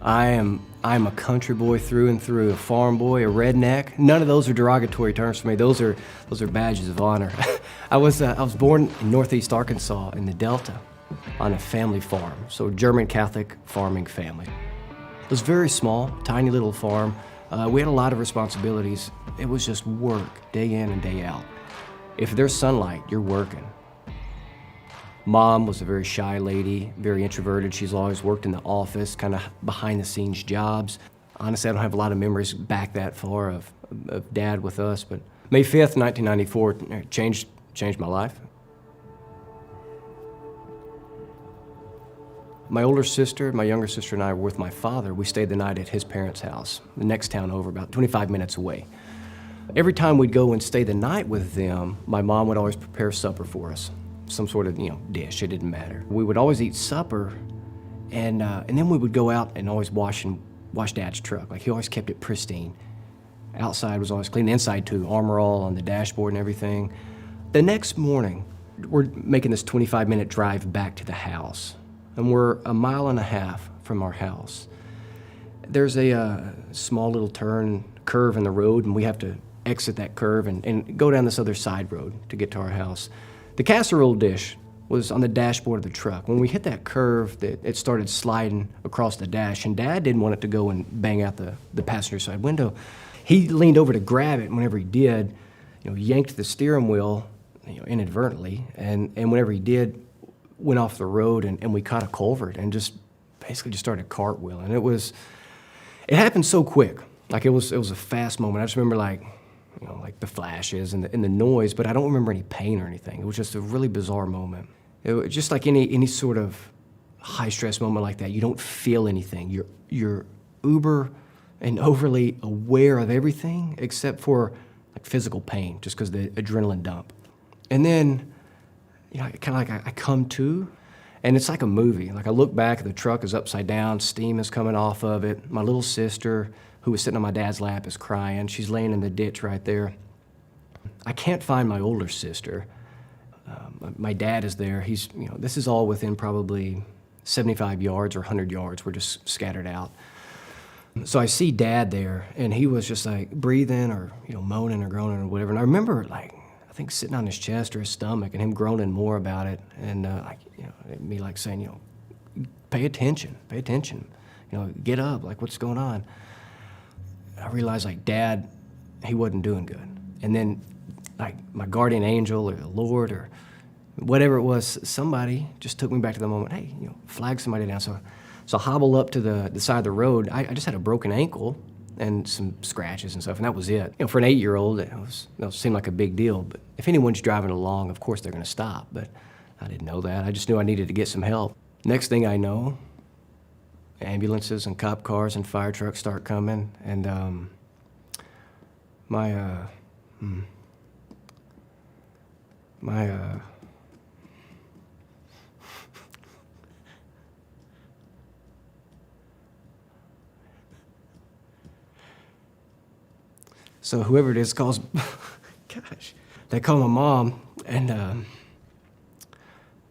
I'm a country boy through and through, a farm boy, a redneck. None of those are derogatory terms for me. Those are badges of honor. I was born in Northeast Arkansas in the Delta on a family farm, so German Catholic farming family. It was very small, tiny little farm. We had a lot of responsibilities. It was just work, day in and day out. If there's sunlight, you're working. Mom was a very shy lady, very introverted. She's always worked in the office, kind of behind-the-scenes jobs. Honestly, I don't have a lot of memories back that far of Dad with us, but May 5th, 1994 changed my life. My older sister, my younger sister, and I were with my father. We stayed the night at his parents' house, the next town over, about 25 minutes away. Every time we'd go and stay the night with them, my mom would always prepare supper for us. Some sort of, dish, it didn't matter. We would always eat supper, and then we would go out and always wash Dad's truck. Like, he always kept it pristine. Outside was always clean, inside too, Armor All on the dashboard and everything. The next morning, we're making this 25-minute drive back to the house, and we're 1.5 miles from our house. There's a small little curve in the road, and we have to exit that curve and go down this other side road to get to our house. The casserole dish was on the dashboard of the truck. When we hit that curve, it started sliding across the dash, and Dad didn't want it to go and bang out the passenger side window. He leaned over to grab it, and whenever he did, yanked the steering wheel, inadvertently, and whenever he did, went off the road, and we caught a culvert and just basically just started cartwheeling. It happened so quick. Like, it was a fast moment. I just remember like the flashes and the noise, but I don't remember any pain or anything. It was just a really bizarre moment. It was just like any sort of high-stress moment like that. You don't feel anything. You're uber and overly aware of everything except for like physical pain, just because the adrenaline dump. And then, kind of like I come to, and it's like a movie. Like, I look back, the truck is upside down, steam is coming off of it. My little sister, who was sitting on my dad's lap, is crying. She's laying in the ditch right there. I can't find my older sister. My dad is there. He's, this is all within probably 75 yards or 100 yards. We're just scattered out. So I see Dad there, and he was just like breathing or, moaning or groaning or whatever. And I remember, I think sitting on his chest or his stomach and him groaning more about it. And, me saying, pay attention, get up, what's going on? I realized, Dad, he wasn't doing good. And then, my guardian angel or the Lord or whatever it was, somebody just took me back to the moment. Hey, flag somebody down. So I hobbled up to the side of the road. I just had a broken ankle and some scratches and stuff, and that was it. For an 8-year-old, it seemed like a big deal. But if anyone's driving along, of course they're going to stop. But I didn't know that. I just knew I needed to get some help. Next thing I know, ambulances and cop cars and fire trucks start coming, and so whoever it is calls, they call my mom, and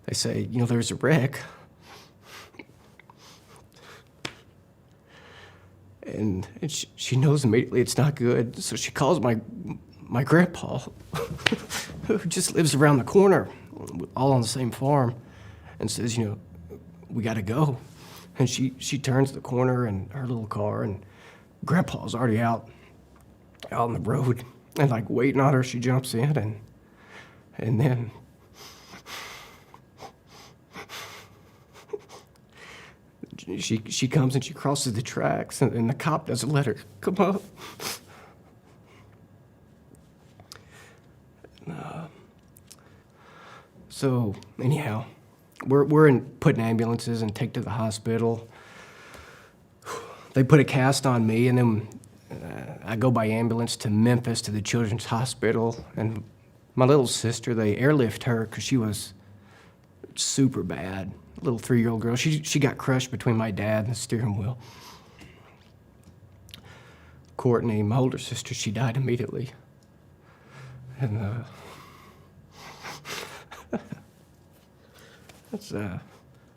they say, there's a wreck. And she knows immediately it's not good, so she calls my grandpa, who just lives around the corner, all on the same farm, and says, we gotta go. And she turns the corner in her little car, and Grandpa's already out on the road, and waiting on her. She jumps in, and then she comes and she crosses the tracks, and the cop doesn't let her come up. So anyhow, we're putting ambulances and take to the hospital. They put a cast on me, and then I go by ambulance to Memphis to the Children's Hospital, and my little sister, they airlift her because she was super bad. Little 3-year-old girl. She got crushed between my dad and the steering wheel. Courtney, my older sister, she died immediately. And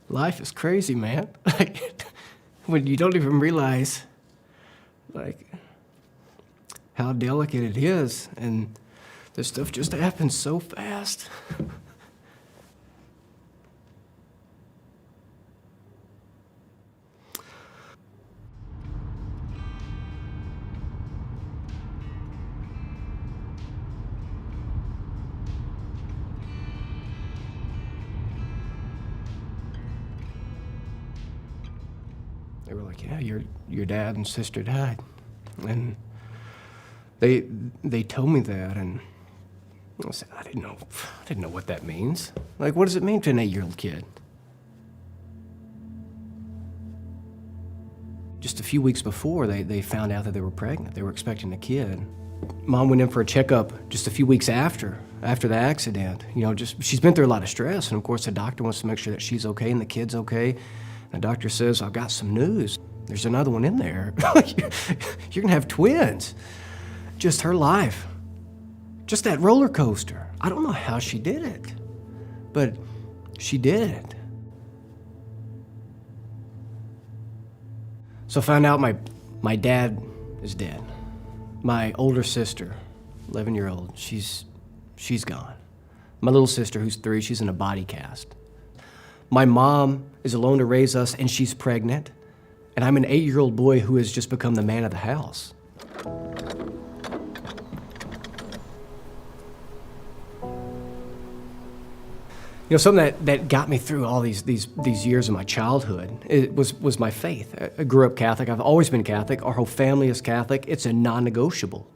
life is crazy, man. when you don't even realize, like, how delicate it is, and this stuff just happens so fast. They were like, yeah, your dad and sister died. And they told me that, and I said, I didn't know what that means. Like, what does it mean to an 8-year-old kid? Just a few weeks before, they found out that they were pregnant. They were expecting a kid. Mom went in for a checkup just a few weeks after the accident. She's been through a lot of stress, and of course the doctor wants to make sure that she's okay and the kid's okay. The doctor says, I've got some news. There's another one in there. You're gonna have twins. Just her life. Just that roller coaster. I don't know how she did it, but she did it. So I found out my dad is dead. My older sister, 11-year-old, she's gone. My little sister, who's 3, she's in a body cast. My mom is alone to raise us, and she's pregnant. And I'm an 8-year-old boy who has just become the man of the house. Something that got me through all these years of my childhood, it was my faith. I grew up Catholic. I've always been Catholic. Our whole family is Catholic. It's a non-negotiable.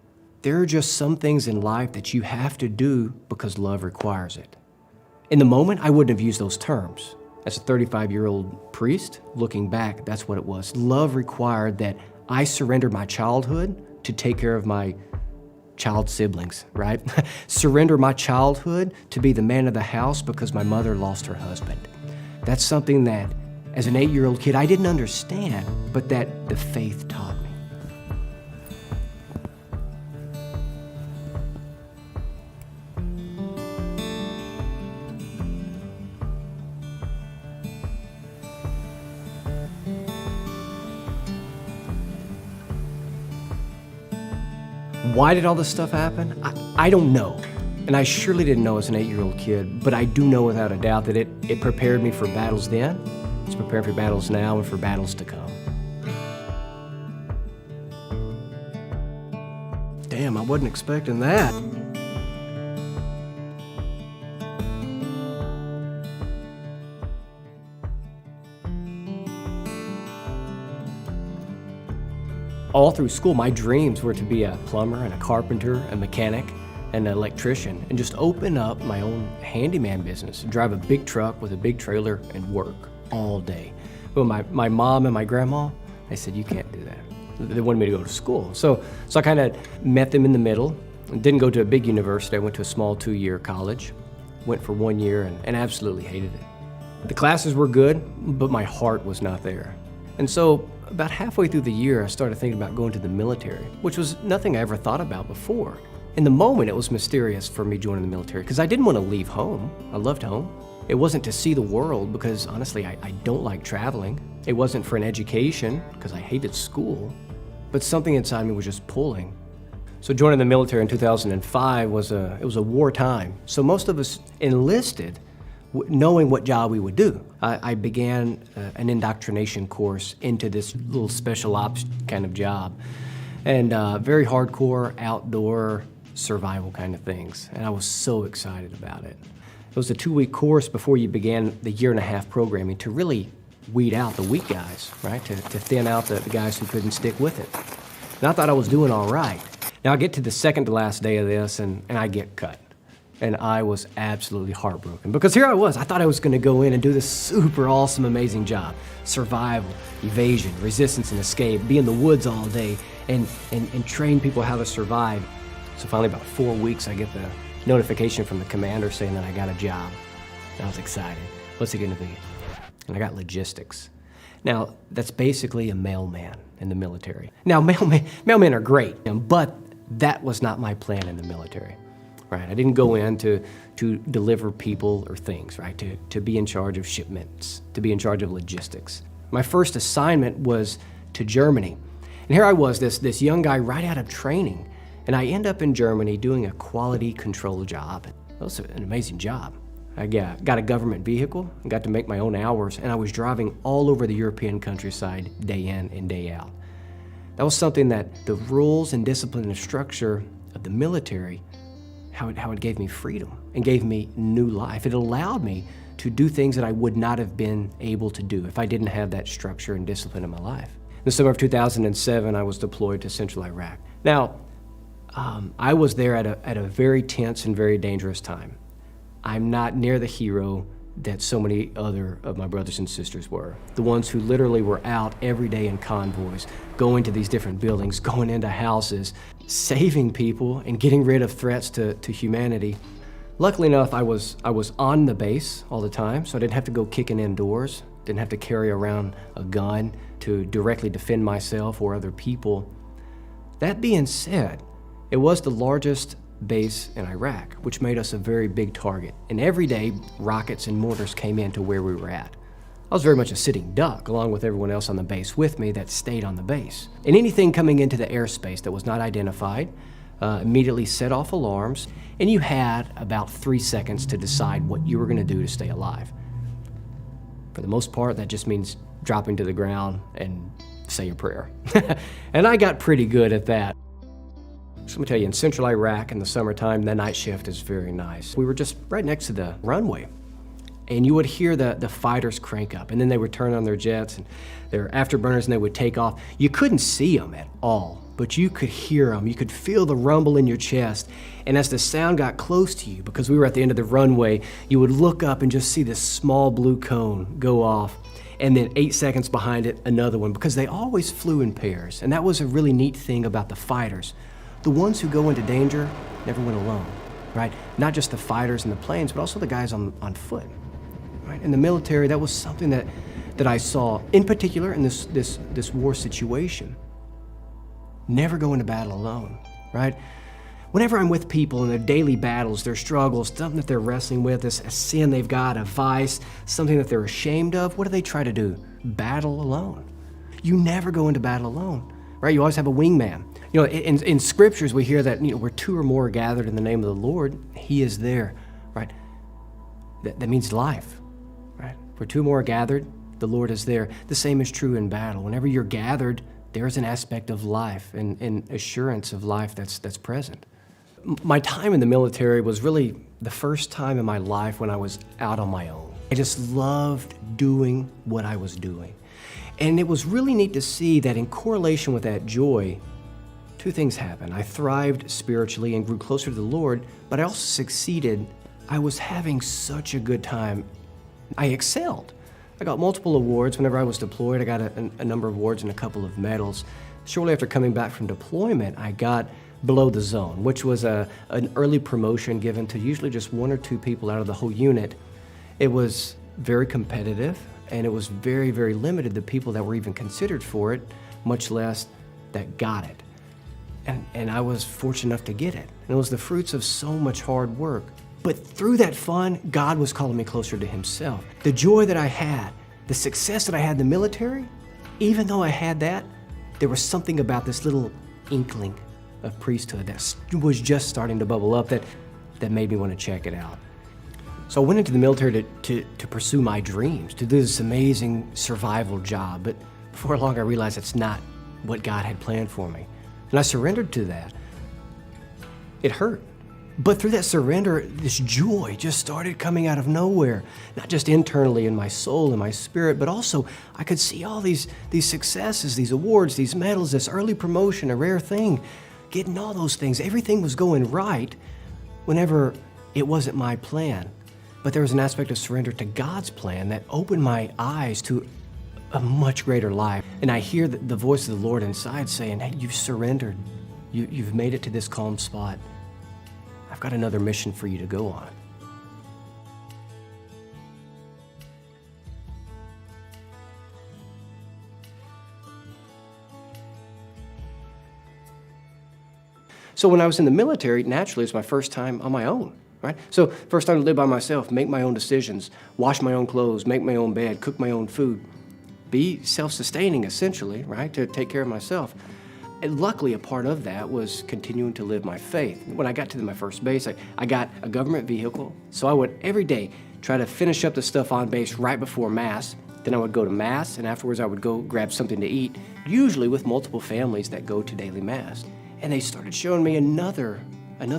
There are just some things in life that you have to do because love requires it. In the moment, I wouldn't have used those terms. As a 35-year-old priest, looking back, that's what it was. Love required that I surrender my childhood to take care of my child siblings, right? Surrender my childhood to be the man of the house because my mother lost her husband. That's something that, as an 8-year-old kid, I didn't understand, but that the faith taught me. Why did all this stuff happen? I don't know. And I surely didn't know as an 8-year-old kid, but I do know without a doubt that it prepared me for battles then, it's prepared for battles now, and for battles to come. Damn, I wasn't expecting that. All through school, my dreams were to be a plumber and a carpenter, a mechanic, and an electrician, and just open up my own handyman business, drive a big truck with a big trailer and work all day. But my mom and my grandma, they said, you can't do that. They wanted me to go to school. So I kind of met them in the middle. Didn't go to a big university. I went to a small 2-year college. Went for 1 year and absolutely hated it. The classes were good, but my heart was not there. And so about halfway through the year, I started thinking about going to the military, which was nothing I ever thought about before. In the moment, it was mysterious for me joining the military because I didn't want to leave home. I loved home. It wasn't to see the world because honestly, I don't like traveling. It wasn't for an education because I hated school, but something inside me was just pulling. So joining the military in 2005 it was a war time. So most of us enlisted knowing what job we would do. I began an indoctrination course into this little special ops kind of job, and very hardcore outdoor survival kind of things, and I was so excited about it. It was a 2-week course before you began the 1.5-year programming to really weed out the weak guys, right? To thin out the guys who couldn't stick with it. And I thought I was doing all right. Now I get to the second to last day of this and I get cut. And I was absolutely heartbroken because here I was. I thought I was gonna go in and do this super awesome, amazing job. Survival, evasion, resistance and escape, be in the woods all day and train people how to survive. So finally about 4 weeks, I get the notification from the commander saying that I got a job. And I was excited. What's it gonna be? And I got logistics. Now, that's basically a mailman in the military. Now, mailmen are great, but that was not my plan in the military. Right, I didn't go in to deliver people or things, right? To be in charge of shipments, to be in charge of logistics. My first assignment was to Germany. And here I was, this young guy right out of training, and I end up in Germany doing a quality control job. It was an amazing job. I got a government vehicle, and got to make my own hours, and I was driving all over the European countryside day in and day out. That was something that the rules and discipline and structure of the military, how it gave me freedom and gave me new life. It allowed me to do things that I would not have been able to do if I didn't have that structure and discipline in my life. In the summer of 2007, I was deployed to central Iraq. Now, I was there at a very tense and very dangerous time. I'm not near the hero that so many other of my brothers and sisters were. The ones who literally were out every day in convoys, going to these different buildings, going into houses, saving people and getting rid of threats to humanity. Luckily enough, I was on the base all the time, so I didn't have to go kicking in doors, didn't have to carry around a gun to directly defend myself or other people. That being said, it was the largest base in Iraq, which made us a very big target. And every day, rockets and mortars came into where we were at. I was very much a sitting duck, along with everyone else on the base with me that stayed on the base. And anything coming into the airspace that was not identified immediately set off alarms, and you had about 3 seconds to decide what you were going to do to stay alive. For the most part, that just means dropping to the ground and say a prayer. And I got pretty good at that. So let me tell you, in central Iraq in the summertime, the night shift is very nice. We were just right next to the runway, and you would hear the fighters crank up, and then they would turn on their jets and their afterburners, and they would take off. You couldn't see them at all, but you could hear them. You could feel the rumble in your chest, and as the sound got close to you, because we were at the end of the runway, you would look up and just see this small blue cone go off, and then 8 seconds behind it, another one, because they always flew in pairs, and that was a really neat thing about the fighters. The ones who go into danger never went alone, right? Not just the fighters and the planes, but also the guys on foot, right? In the military, that was something that I saw, in particular in this war situation. Never go into battle alone, right? Whenever I'm with people in their daily battles, their struggles, something that they're wrestling with, a sin they've got, a vice, something that they're ashamed of, what do they try to do? Battle alone. You never go into battle alone, right? You always have a wingman. You know, in scriptures, we hear that, where two or more are gathered in the name of the Lord, He is there, right? That means life, right? Where two or more are gathered, the Lord is there. The same is true in battle. Whenever you're gathered, there's an aspect of life and assurance of life that's present. My time in the military was really the first time in my life when I was out on my own. I just loved doing what I was doing. And it was really neat to see that in correlation with that joy, two things happened. I thrived spiritually and grew closer to the Lord, but I also succeeded. I was having such a good time. I excelled. I got multiple awards whenever I was deployed. I got a number of awards and a couple of medals. Shortly after coming back from deployment, I got below the zone, which was an early promotion given to usually just one or two people out of the whole unit. It was very competitive, and it was very, very limited, the people that were even considered for it, much less that got it. And I was fortunate enough to get it. And it was the fruits of so much hard work. But through that fun, God was calling me closer to Himself. The joy that I had, the success that I had in the military, even though I had that, there was something about this little inkling of priesthood that was just starting to bubble up that made me want to check it out. So I went into the military to pursue my dreams, to do this amazing survival job. But before long, I realized it's not what God had planned for me. And I surrendered to that. It hurt. But through that surrender, this joy just started coming out of nowhere. Not just internally in my soul and my spirit, but also I could see all these successes, these awards, these medals, this early promotion, a rare thing. Getting all those things, everything was going right whenever it wasn't my plan. But there was an aspect of surrender to God's plan that opened my eyes to a much greater life. And I hear the voice of the Lord inside saying, hey, you've surrendered. You've made it to this calm spot. I've got another mission for you to go on. So when I was in the military, naturally, it's my first time on my own, right? So first time to live by myself, make my own decisions, wash my own clothes, make my own bed, cook my own food. be self-sustaining, essentially, right, to take care of myself. And luckily, a part of that was continuing to live my faith. When I got to my first base, I got a government vehicle, so I would every day try to finish up the stuff on base right before Mass. Then I would go to Mass, and afterwards I would go grab something to eat, usually with multiple families that go to daily Mass. And they started showing me another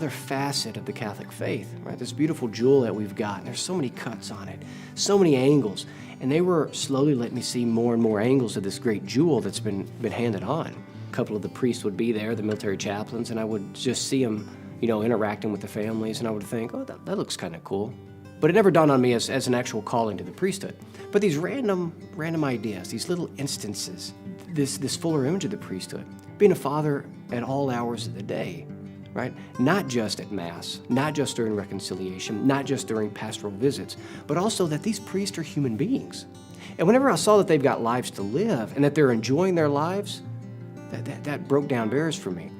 facet of the Catholic faith, right? This beautiful jewel that we've got. And there's so many cuts on it, so many angles. And they were slowly letting me see more and more angles of this great jewel that's been handed on. A couple of the priests would be there, the military chaplains, and I would just see them, interacting with the families, and I would think, oh, that looks kind of cool. But it never dawned on me as an actual calling to the priesthood. But these random ideas, these little instances, this fuller image of the priesthood, being a father at all hours of the day, right? Not just at Mass, not just during reconciliation, not just during pastoral visits, but also that these priests are human beings. And whenever I saw that they've got lives to live and that they're enjoying their lives, that broke down barriers for me.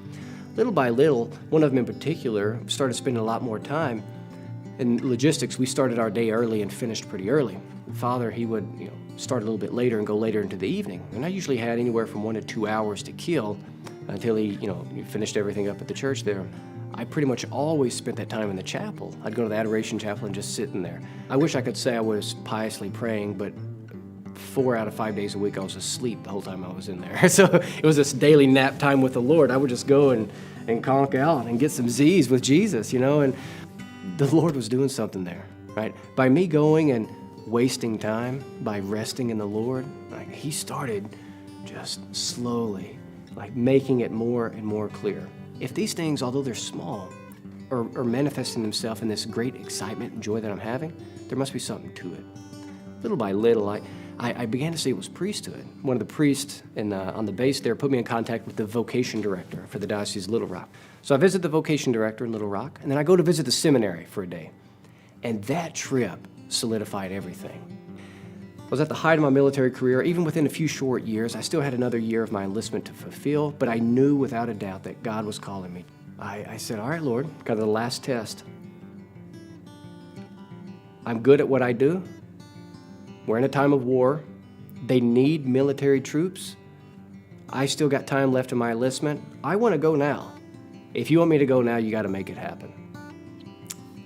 Little by little, one of them in particular started spending a lot more time. In logistics, we started our day early and finished pretty early. Father, he would start a little bit later and go later into the evening. And I usually had anywhere from 1 to 2 hours to kill until he finished everything up at the church there. I pretty much always spent that time in the chapel. I'd go to the Adoration Chapel and just sit in there. I wish I could say I was piously praying, but 4 out of 5 days a week I was asleep the whole time I was in there. So it was this daily nap time with the Lord. I would just go and conk out and get some Z's with Jesus, and the Lord was doing something there, right? By me going and wasting time, by resting in the Lord, he started just slowly, making it more and more clear. If these things, although they're small, are manifesting themselves in this great excitement and joy that I'm having, there must be something to it. Little by little, I began to see it was priesthood. One of the priests on the base there put me in contact with the vocation director for the Diocese of Little Rock. So I visit the vocation director in Little Rock, and then I go to visit the seminary for a day. And that trip solidified everything. I was at the height of my military career. Even within a few short years, I still had another year of my enlistment to fulfill, but I knew without a doubt that God was calling me. I said, all right, Lord, kind of the last test. I'm good at what I do. We're in a time of war. They need military troops. I still got time left in my enlistment. I want to go now. If you want me to go now, you got to make it happen.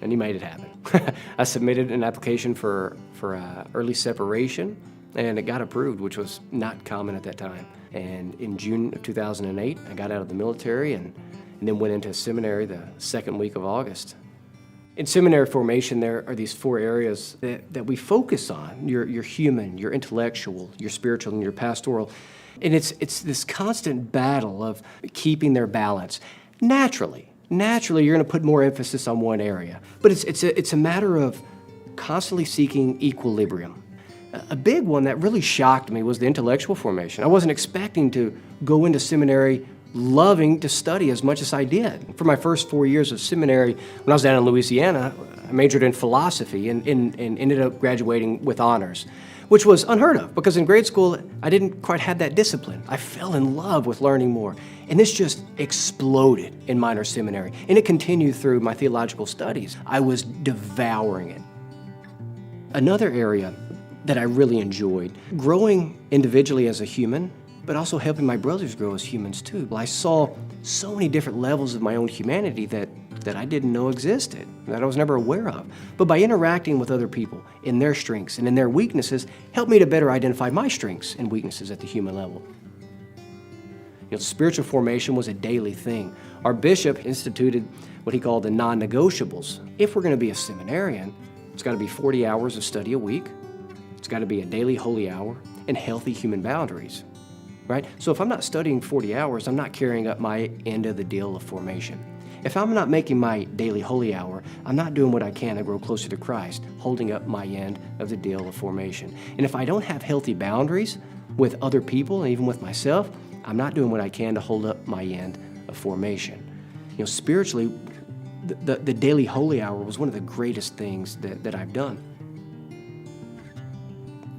And he made it happen. I submitted an application for early separation, and it got approved, which was not common at that time. And in June of 2008, I got out of the military and then went into seminary the second week of August. In seminary formation, there are these 4 areas that we focus on: your human, your intellectual, your spiritual, and your pastoral. And it's this constant battle of keeping their balance. Naturally, you're going to put more emphasis on one area, but it's a matter of constantly seeking equilibrium. A big one that really shocked me was the intellectual formation. I wasn't expecting to go into seminary loving to study as much as I did. For my first 4 years of seminary, when I was down in Louisiana, I majored in philosophy and ended up graduating with honors, which was unheard of because in grade school, I didn't quite have that discipline. I fell in love with learning more. And this just exploded in minor seminary. And it continued through my theological studies. I was devouring it. Another area that I really enjoyed, growing individually as a human, but also helping my brothers grow as humans too. I saw so many different levels of my own humanity that I didn't know existed, that I was never aware of. But by interacting with other people in their strengths and in their weaknesses, helped me to better identify my strengths and weaknesses at the human level. Spiritual formation was a daily thing. Our bishop instituted what he called the non-negotiables. If we're going to be a seminarian, it's got to be 40 hours of study a week. It's got to be a daily holy hour and healthy human boundaries. Right? So if I'm not studying 40 hours, I'm not carrying up my end of the deal of formation. If I'm not making my daily holy hour, I'm not doing what I can to grow closer to Christ, holding up my end of the deal of formation. And if I don't have healthy boundaries with other people and even with myself, I'm not doing what I can to hold up my end of formation. Spiritually, the daily holy hour was one of the greatest things that I've done.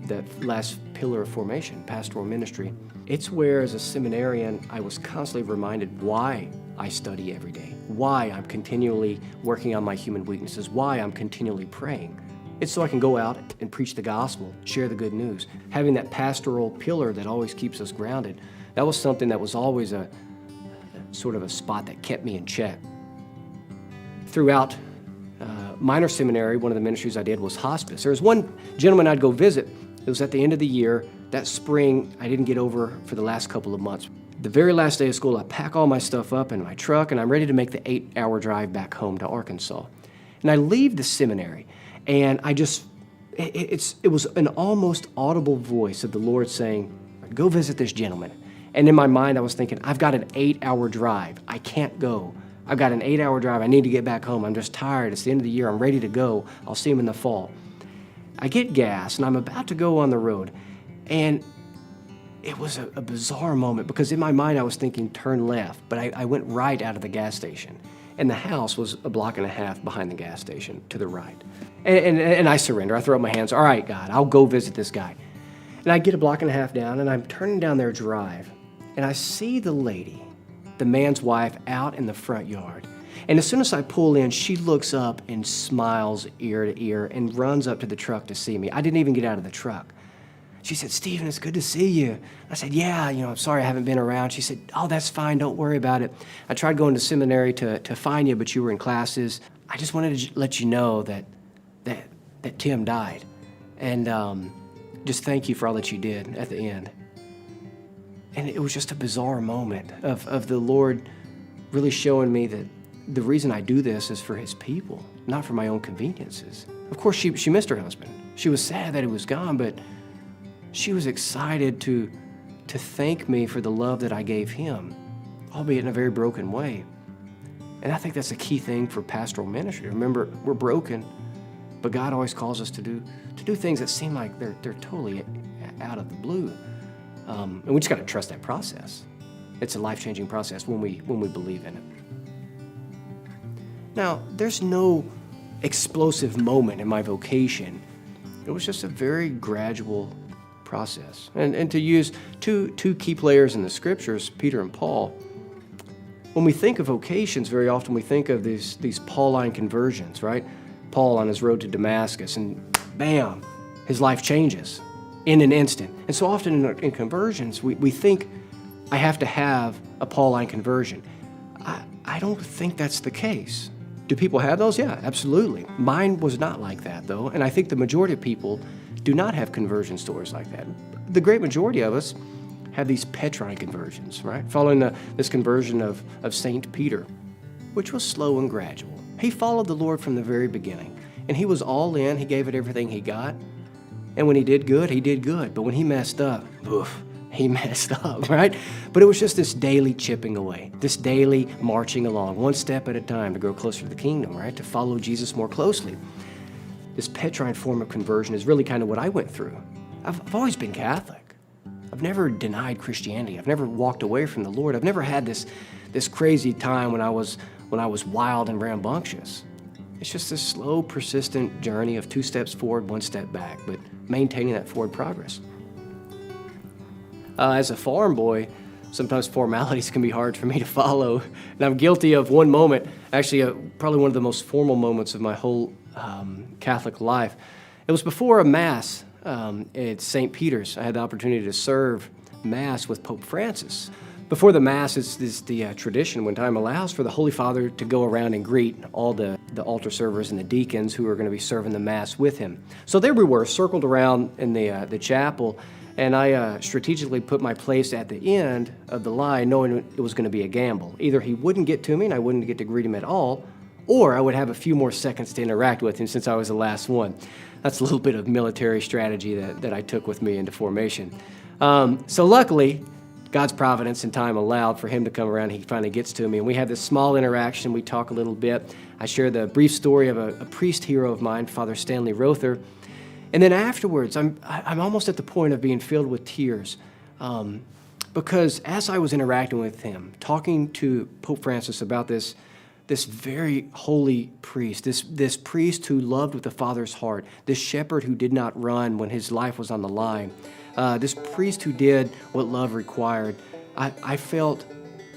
That last pillar of formation, pastoral ministry, it's where, as a seminarian, I was constantly reminded why I study every day, why I'm continually working on my human weaknesses, why I'm continually praying, It's so I can go out and preach the gospel, share the good news. Having that pastoral pillar that always keeps us grounded, that was something that was always a sort of a spot that kept me in check. Throughout minor seminary, one of the ministries I did was hospice. There was one gentleman I'd go visit. It was at the end of the year. That spring, I didn't get over for the last couple of months. The very last day of school, I pack all my stuff up in my truck, and I'm ready to make the 8-hour drive back home to Arkansas. And I leave the seminary, and it was an almost audible voice of the Lord saying, go visit this gentleman. And in my mind, I was thinking, I've got an 8-hour drive. I can't go. I've got an 8-hour drive. I need to get back home. I'm just tired. It's the end of the year. I'm ready to go. I'll see him in the fall. I get gas, and I'm about to go on the road. And it was a bizarre moment because in my mind, I was thinking turn left, but I went right out of the gas station. And the house was a block and a half behind the gas station to the right. And I surrender. I throw up my hands. All right, God, I'll go visit this guy. And I get a block and a half down, and I'm turning down their drive. And I see the lady, the man's wife, out in the front yard. And as soon as I pull in, she looks up and smiles ear to ear and runs up to the truck to see me. I didn't even get out of the truck. She said, Stephen, it's good to see you. I said, yeah, I'm sorry I haven't been around. She said, oh, that's fine. Don't worry about it. I tried going to seminary to find you, but you were in classes. I just wanted to let you know that Tim died. And just thank you for all that you did at the end. And it was just a bizarre moment of the Lord really showing me that the reason I do this is for his people, not for my own conveniences. Of course, she missed her husband. She was sad that he was gone, but she was excited to thank me for the love that I gave him, albeit in a very broken way. And I think that's a key thing for pastoral ministry. Remember, we're broken, but God always calls us to do things that seem like they're totally out of the blue. And we just got to trust that process. It's a life-changing process when we believe in it. Now, there's no explosive moment in my vocation. It was just a very gradual process. And to use two key players in the scriptures, Peter and Paul, when we think of vocations, very often we think of these Pauline conversions, right? Paul on his road to Damascus, and bam, his life changes in an instant. And so often in conversions, we think I have to have a Pauline conversion. I don't think that's the case. Do people have those? Yeah, absolutely. Mine was not like that, though, and I think the majority of people do not have conversion stories like that. The great majority of us have these Petrine conversions, right? Following this conversion of St. Peter, which was slow and gradual. He followed the Lord from the very beginning, and he was all in. He gave it everything he got, and when he did good, he did good. But when he messed up, he messed up, right? But it was just this daily chipping away, this daily marching along, one step at a time to grow closer to the kingdom, right? To follow Jesus more closely. This Petrine form of conversion is really kind of what I went through. I've always been Catholic. I've never denied Christianity. I've never walked away from the Lord. I've never had this crazy time when I was wild and rambunctious. It's just this slow, persistent journey of 2 steps forward, 1 step back, but maintaining that forward progress. As a farm boy, sometimes formalities can be hard for me to follow. And I'm guilty of one moment, actually probably one of the most formal moments of my whole Catholic life. It was before a Mass at St. Peter's. I had the opportunity to serve Mass with Pope Francis. Before the Mass, it's the tradition, when time allows, for the Holy Father to go around and greet all the altar servers and the deacons who are going to be serving the Mass with him. So there we were, circled around in the chapel, and I strategically put my place at the end of the line, knowing it was going to be a gamble. Either he wouldn't get to me and I wouldn't get to greet him at all, or I would have a few more seconds to interact with him since I was the last one. That's a little bit of military strategy that I took with me into formation. So luckily, God's providence and time allowed for him to come around. He finally gets to me, and we have this small interaction. We talk a little bit. I share the brief story of a priest hero of mine, Father Stanley Rother. And then afterwards, I'm almost at the point of being filled with tears because as I was interacting with him, talking to Pope Francis about this very holy priest, this priest who loved with the Father's heart, this shepherd who did not run when his life was on the line, this priest who did what love required, I felt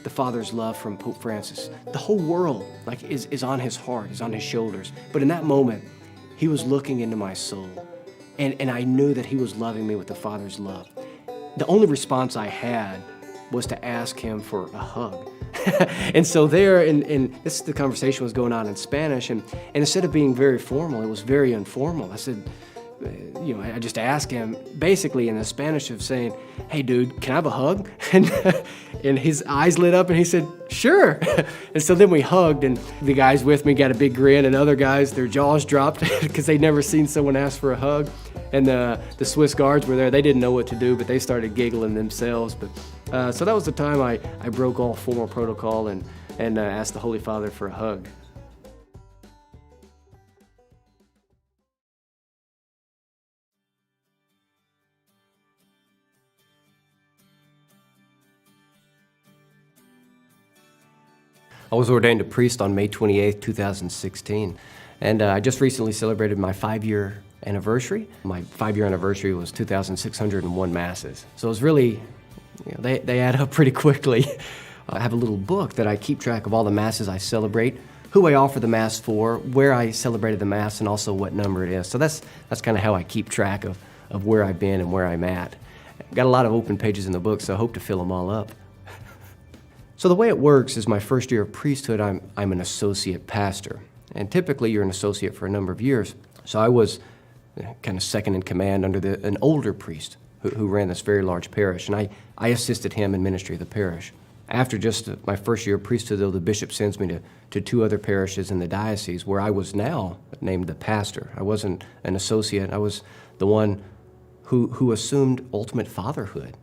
the Father's love from Pope Francis. The whole world is on his heart, is on his shoulders. But in that moment, He was looking into my soul, and I knew that he was loving me with the Father's love. The only response I had was to ask him for a hug. And so there, and this the conversation was going on in Spanish, and instead of being very formal, it was very informal. I said, I just asked him basically in the Spanish of saying, "Hey, dude, can I have a hug?" And his eyes lit up and he said, "Sure." And so then we hugged, and the guys with me got a big grin, and other guys, their jaws dropped because they'd never seen someone ask for a hug. And the Swiss guards were there. They didn't know what to do, but they started giggling themselves. But so that was the time I broke all formal protocol and asked the Holy Father for a hug. I was ordained a priest on May 28th, 2016, and I just recently celebrated my 5-year anniversary. My 5-year anniversary was 2,601 masses. So it was really, they add up pretty quickly. I have a little book that I keep track of all the masses I celebrate, who I offer the mass for, where I celebrated the mass, and also what number it is. So that's kind of how I keep track of where I've been and where I'm at. I've got a lot of open pages in the book, so I hope to fill them all up. So the way it works is my first year of priesthood, I'm an associate pastor. And typically you're an associate for a number of years. So I was kind of second in command under an older priest who ran this very large parish. And I assisted him in ministry of the parish. After just my first year of priesthood, though, the bishop sends me to 2 other parishes in the diocese where I was now named the pastor. I wasn't an associate. I was the one who assumed ultimate fatherhood.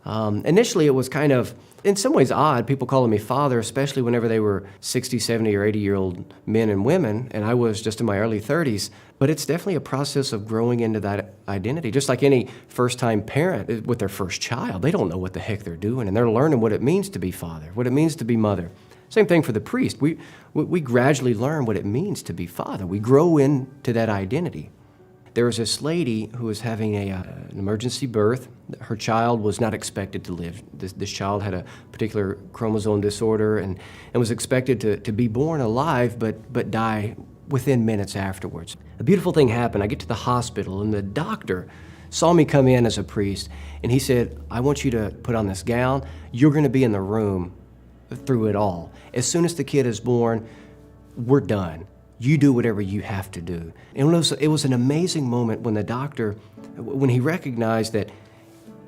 Initially, it was kind of, in some ways, odd, people calling me father, especially whenever they were 60, 70, or 80-year-old men and women, and I was just in my early 30s. But it's definitely a process of growing into that identity. Just like any first-time parent with their first child, they don't know what the heck they're doing, and they're learning what it means to be father, what it means to be mother. Same thing for the priest. We gradually learn what it means to be father. We grow into that identity. There was this lady who was having an emergency birth. Her child was not expected to live. This child had a particular chromosome disorder and was expected to be born alive but die within minutes afterwards. A beautiful thing happened. I get to the hospital and the doctor saw me come in as a priest and he said, "I want you to put on this gown. You're going to be in the room through it all. As soon as the kid is born, we're done. You do whatever you have to do." And it was an amazing moment when the doctor, when he recognized that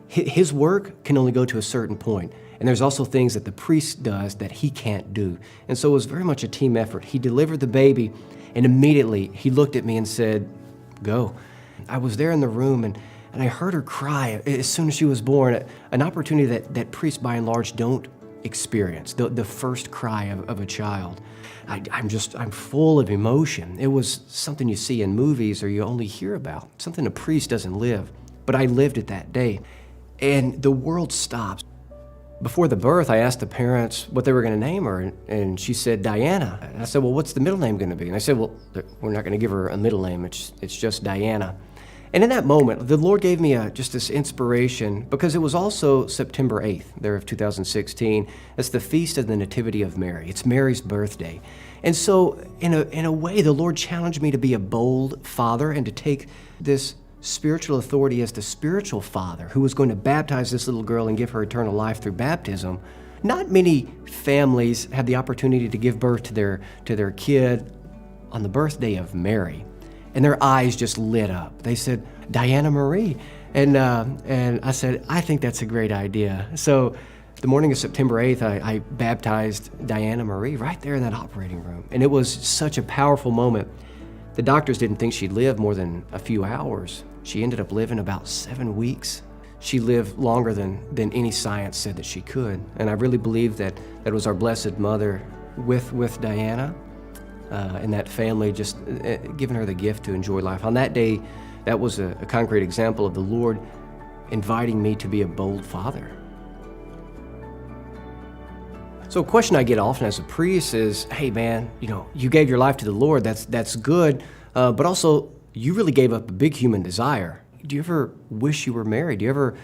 his work can only go to a certain point, and there's also things that the priest does that he can't do. And so it was very much a team effort. He delivered the baby, and immediately he looked at me and said, "Go." I was there in the room, and I heard her cry as soon as she was born, an opportunity that priests by and large don't experience, the first cry of a child. I'm full of emotion. It was something you see in movies or you only hear about, something a priest doesn't live. But I lived it that day. And the world stops. Before the birth, I asked the parents what they were going to name her, and she said, "Diana." And I said, "Well, what's the middle name going to be?" And they said, "Well, we're not going to give her a middle name. It's just Diana." And in that moment, the Lord gave me just this inspiration, because it was also September 8th, there of 2016. It's the Feast of the Nativity of Mary. It's Mary's birthday. And so, in a way, the Lord challenged me to be a bold father and to take this spiritual authority as the spiritual father who was going to baptize this little girl and give her eternal life through baptism. Not many families have the opportunity to give birth to their kid on the birthday of Mary. And their eyes just lit up. They said, "Diana Marie." And I said, "I think that's a great idea." So the morning of September 8th, I baptized Diana Marie right there in that operating room. And it was such a powerful moment. The doctors didn't think she'd live more than a few hours. She ended up living about 7 weeks. She lived longer than any science said that she could. And I really believe that was our Blessed Mother with Diana. And that family just giving her the gift to enjoy life. On that day, that was a concrete example of the Lord inviting me to be a bold father. So a question I get often as a priest is, "Hey man, you gave your life to the Lord, that's good, but also you really gave up a big human desire. Do you ever wish you were married? Do you ever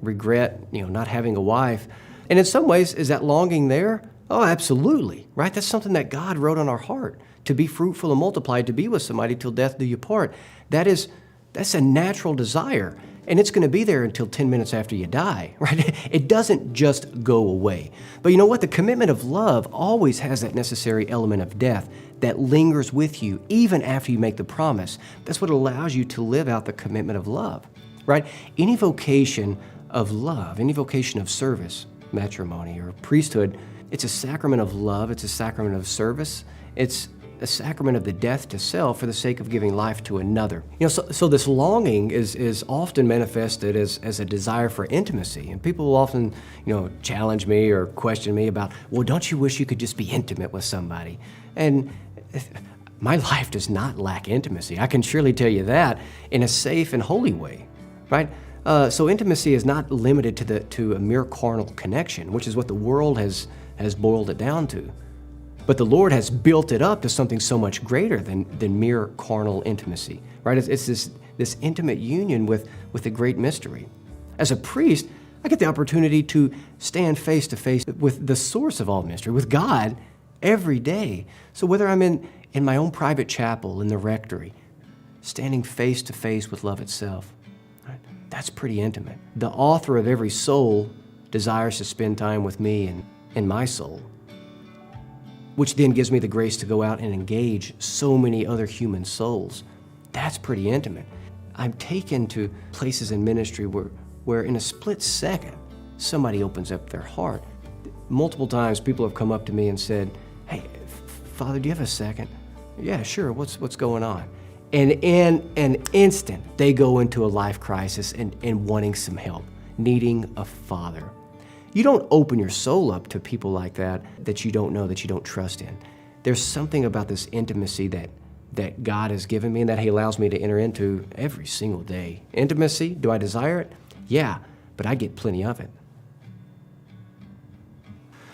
regret not having a wife?" And in some ways, is that longing there? Oh, absolutely, right? That's something that God wrote on our heart, to be fruitful and multiply, to be with somebody till death do you part. That's a natural desire, and it's going to be there until 10 minutes after you die, right? It doesn't just go away. But you know what? The commitment of love always has that necessary element of death that lingers with you even after you make the promise. That's what allows you to live out the commitment of love, right? Any vocation of love, any vocation of service, matrimony or priesthood, it's a sacrament of love, it's a sacrament of service, it's a sacrament of the death to self for the sake of giving life to another. So this longing is often manifested as a desire for intimacy. And people will often, challenge me or question me about, well, don't you wish you could just be intimate with somebody? And my life does not lack intimacy. I can surely tell you that in a safe and holy way, right? So intimacy is not limited to a mere carnal connection, which is what the world has boiled it down to. But the Lord has built it up to something so much greater than mere carnal intimacy, right? It's this intimate union with the great mystery. As a priest, I get the opportunity to stand face to face with the source of all mystery, with God, every day. So whether I'm in my own private chapel, in the rectory, standing face to face with love itself, right? That's pretty intimate. The author of every soul desires to spend time with me and my soul, which then gives me the grace to go out and engage so many other human souls. That's pretty intimate. I'm taken to places in ministry where in a split second, somebody opens up their heart. Multiple times people have come up to me and said, "Hey, Father, do you have a second?" "Yeah, sure, what's going on?" And in an instant, they go into a life crisis and wanting some help, needing a father. You don't open your soul up to people like that you don't know, that you don't trust in. There's something about this intimacy that God has given me and that He allows me to enter into every single day. Intimacy, do I desire it? Yeah, but I get plenty of it.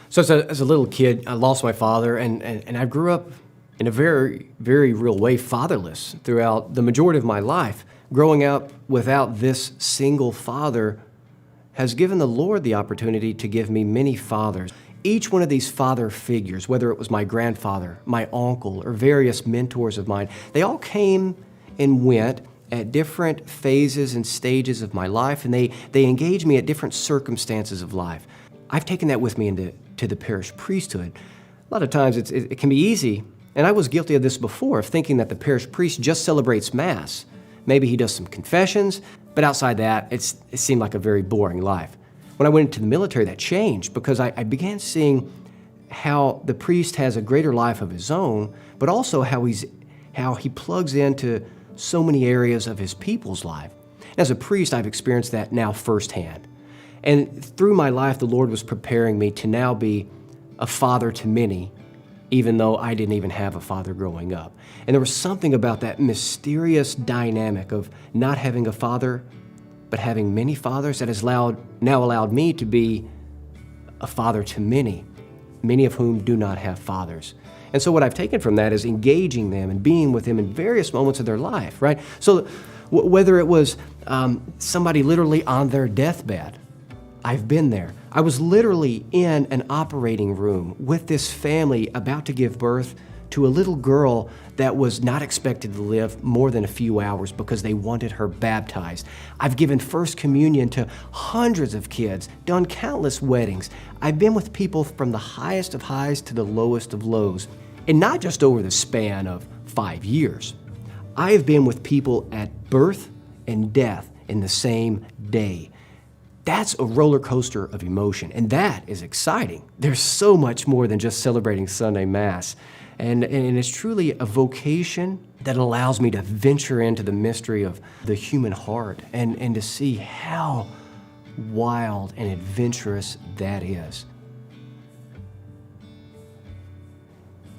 So as a little kid, I lost my father, and I grew up in a very, very real way fatherless throughout the majority of my life. Growing up without this single father has given the Lord the opportunity to give me many fathers. Each one of these father figures, whether it was my grandfather, my uncle, or various mentors of mine, they all came and went at different phases and stages of my life, and they engaged me at different circumstances of life. I've taken that with me into the parish priesthood. A lot of times it can be easy, and I was guilty of this before, of thinking that the parish priest just celebrates Mass. Maybe he does some confessions, but outside that, it seemed like a very boring life. When I went into the military, that changed because I began seeing how the priest has a greater life of his own, but also how he plugs into so many areas of his people's life. As a priest, I've experienced that now firsthand. And through my life, the Lord was preparing me to now be a father to many, even though I didn't even have a father growing up. And there was something about that mysterious dynamic of not having a father, but having many fathers that has now allowed me to be a father to many of whom do not have fathers. And so what I've taken from that is engaging them and being with them in various moments of their life, right? So whether it was somebody literally on their deathbed, I've been there. I was literally in an operating room with this family about to give birth to a little girl that was not expected to live more than a few hours because they wanted her baptized. I've given First Communion to hundreds of kids, done countless weddings. I've been with people from the highest of highs to the lowest of lows, and not just over the span of 5 years. I have been with people at birth and death in the same day. That's a roller coaster of emotion, and that is exciting. There's so much more than just celebrating Sunday Mass. And it's truly a vocation that allows me to venture into the mystery of the human heart and to see how wild and adventurous that is.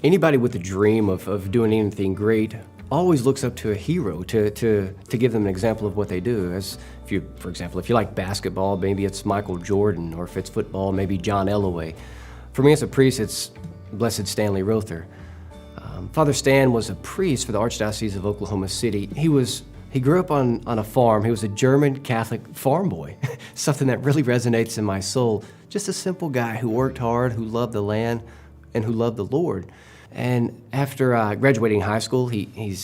Anybody with a dream of doing anything great always looks up to a hero to give them an example of what they do. For example, if you like basketball, maybe it's Michael Jordan, or if it's football, maybe John Elway. For me as a priest, it's Blessed Stanley Rother. Father Stan was a priest for the Archdiocese of Oklahoma City. He grew up on a farm. He was a German Catholic farm boy, something that really resonates in my soul just a simple guy who worked hard, who loved the land, and who loved the Lord. And after graduating high school, he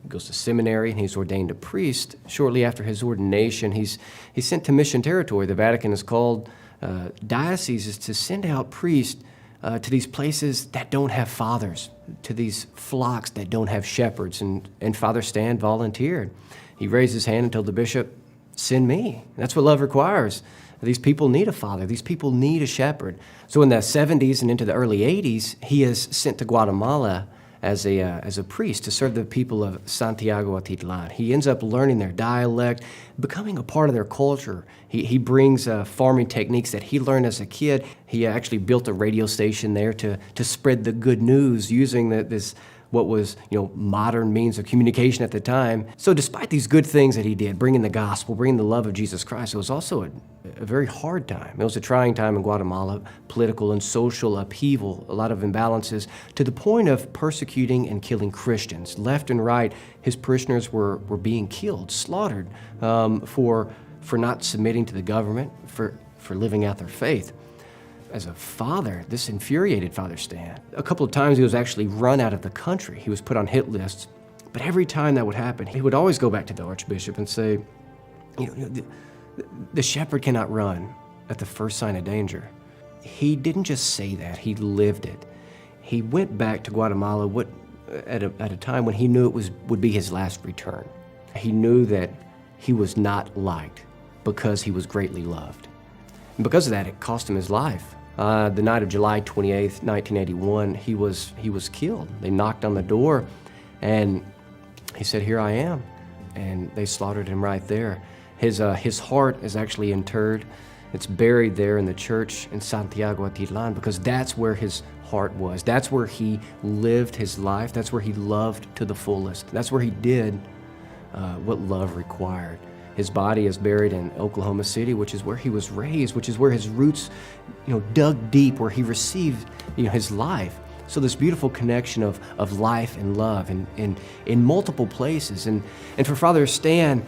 goes to seminary and he's ordained a priest. Shortly after his ordination, he's sent to mission territory. The Vatican has called dioceses to send out priests to these places that don't have fathers, to these flocks that don't have shepherds. And Father Stan volunteered. He raised his hand and told the bishop, "Send me." That's what love requires. These people need a father. These people need a shepherd. So in the 70s and into the early 80s, he is sent to Guatemala as a priest to serve the people of Santiago Atitlan. He ends up learning their dialect, becoming a part of their culture. He brings farming techniques that he learned as a kid. He actually built a radio station there to spread the good news using this what was, modern means of communication at the time. So despite these good things that he did, bringing the gospel, bringing the love of Jesus Christ, it was also a very hard time. It was a trying time in Guatemala, political and social upheaval, a lot of imbalances, to the point of persecuting and killing Christians. Left and right, his parishioners were being killed, slaughtered for not submitting to the government, for living out their faith. As a father, this infuriated Father Stan. A couple of times he was actually run out of the country. He was put on hit lists. But every time that would happen, he would always go back to the Archbishop and say, the shepherd cannot run at the first sign of danger. He didn't just say that, he lived it. He went back to Guatemala at a time when he knew it would be his last return. He knew that he was not liked because he was greatly loved. And because of that, it cost him his life. The night of July 28th, 1981, he was killed. They knocked on the door, and he said, "Here I am." And they slaughtered him right there. His heart is actually interred. It's buried there in the church in Santiago Atitlan because that's where his heart was. That's where he lived his life. That's where he loved to the fullest. That's where he did what love required. His body is buried in Oklahoma City, which is where he was raised, which is where his roots, dug deep, where he received, his life. So this beautiful connection of life and love in multiple places. And for Father Stan,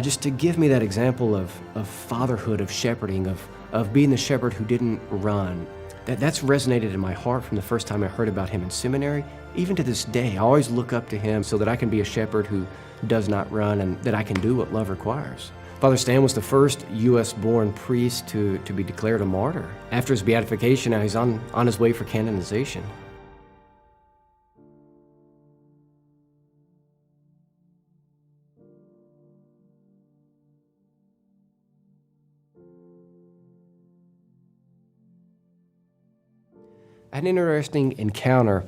just to give me that example of fatherhood, of shepherding, of being the shepherd who didn't run, that's resonated in my heart from the first time I heard about him in seminary. Even to this day, I always look up to him so that I can be a shepherd who does not run and that I can do what love requires. Father Stan was the first U.S.-born priest to be declared a martyr. After his beatification, now he's on his way for canonization. I had an interesting encounter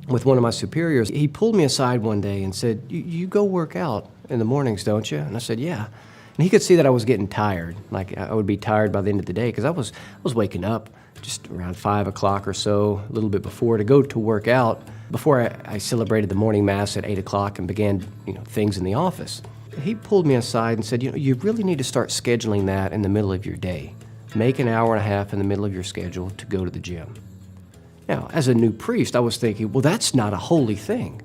with one of my superiors. He pulled me aside one day and said, you go work out in the mornings, don't you? And I said, yeah. And he could see that I was getting tired. Like I would be tired by the end of the day because I was waking up just around 5 o'clock or so, a little bit before, to go to work out before I celebrated the morning mass at 8 o'clock and began things in the office. He pulled me aside and said, you really need to start scheduling that in the middle of your day. Make an hour and a half in the middle of your schedule to go to the gym. Now, as a new priest, I was thinking, well, that's not a holy thing.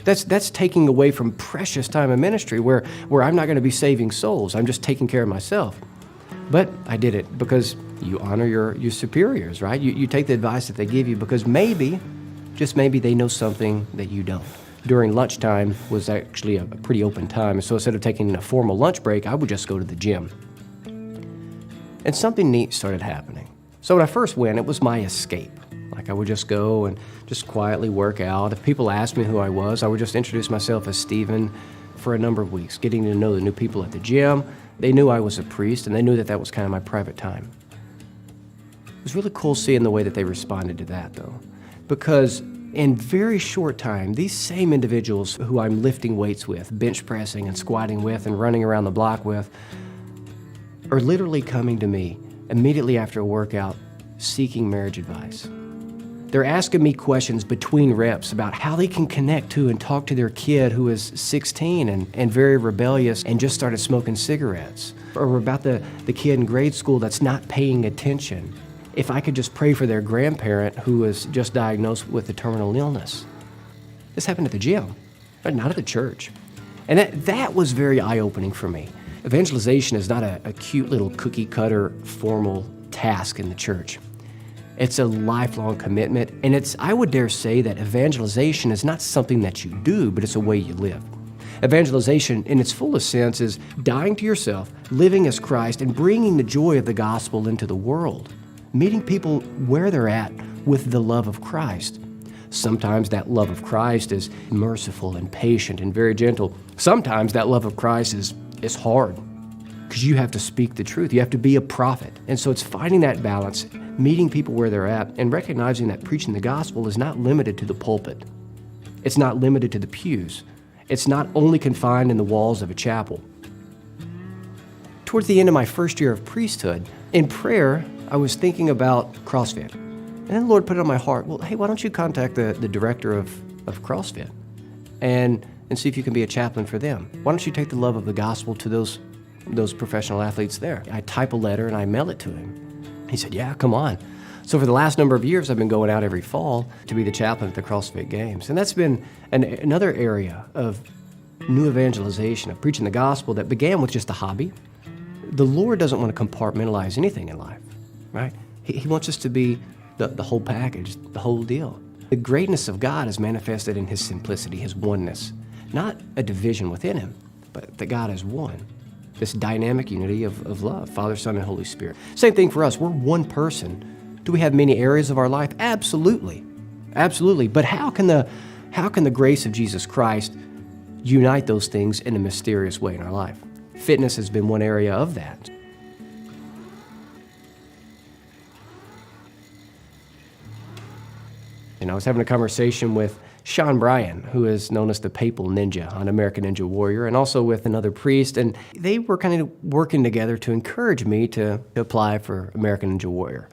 That's taking away from precious time of ministry where I'm not going to be saving souls. I'm just taking care of myself. But I did it because you honor your superiors, right? You take the advice that they give you because maybe, just maybe, they know something that you don't. During lunchtime was actually a pretty open time, and so instead of taking a formal lunch break, I would just go to the gym. And something neat started happening. So when I first went, it was my escape. Like I would just go and just quietly work out. If people asked me who I was, I would just introduce myself as Stephen for a number of weeks, getting to know the new people at the gym. They knew I was a priest, and they knew that was kind of my private time. It was really cool seeing the way that they responded to that, though, because in very short time, these same individuals who I'm lifting weights with, bench pressing and squatting with and running around the block with, are literally coming to me immediately after a workout seeking marriage advice. They're asking me questions between reps about how they can connect to and talk to their kid who is 16 and very rebellious and just started smoking cigarettes. Or about the kid in grade school that's not paying attention. If I could just pray for their grandparent who was just diagnosed with a terminal illness. This happened at the gym, but not at the church. And that was very eye-opening for me. Evangelization is not a cute little cookie-cutter formal task in the church. It's a lifelong commitment, and I would dare say that evangelization is not something that you do, but it's a way you live. Evangelization, in its fullest sense, is dying to yourself, living as Christ, and bringing the joy of the gospel into the world, meeting people where they're at with the love of Christ. Sometimes that love of Christ is merciful and patient and very gentle. Sometimes that love of Christ is hard, because you have to speak the truth. You have to be a prophet. And so it's finding that balance, meeting people where they're at, and recognizing that preaching the gospel is not limited to the pulpit. It's not limited to the pews. It's not only confined in the walls of a chapel. Towards the end of my first year of priesthood, in prayer, I was thinking about CrossFit. And then the Lord put it on my heart, well, hey, why don't you contact the director of CrossFit and see if you can be a chaplain for them? Why don't you take the love of the gospel to those professional athletes there? I type a letter and I mail it to him. He said, yeah, come on. So for the last number of years, I've been going out every fall to be the chaplain at the CrossFit Games. And that's been another area of new evangelization, of preaching the gospel that began with just a hobby. The Lord doesn't want to compartmentalize anything in life, right? He wants us to be the whole package, the whole deal. The greatness of God is manifested in His simplicity, His oneness, not a division within Him, but that God is one. This dynamic unity of love, Father, Son, and Holy Spirit. Same thing for us. We're one person. Do we have many areas of our life? Absolutely. Absolutely. But how can the grace of Jesus Christ unite those things in a mysterious way in our life? Fitness has been one area of that. And I was having a conversation with Sean Bryan, who is known as the Papal Ninja on American Ninja Warrior, and also with another priest, and they were kind of working together to encourage me to apply for American Ninja Warrior.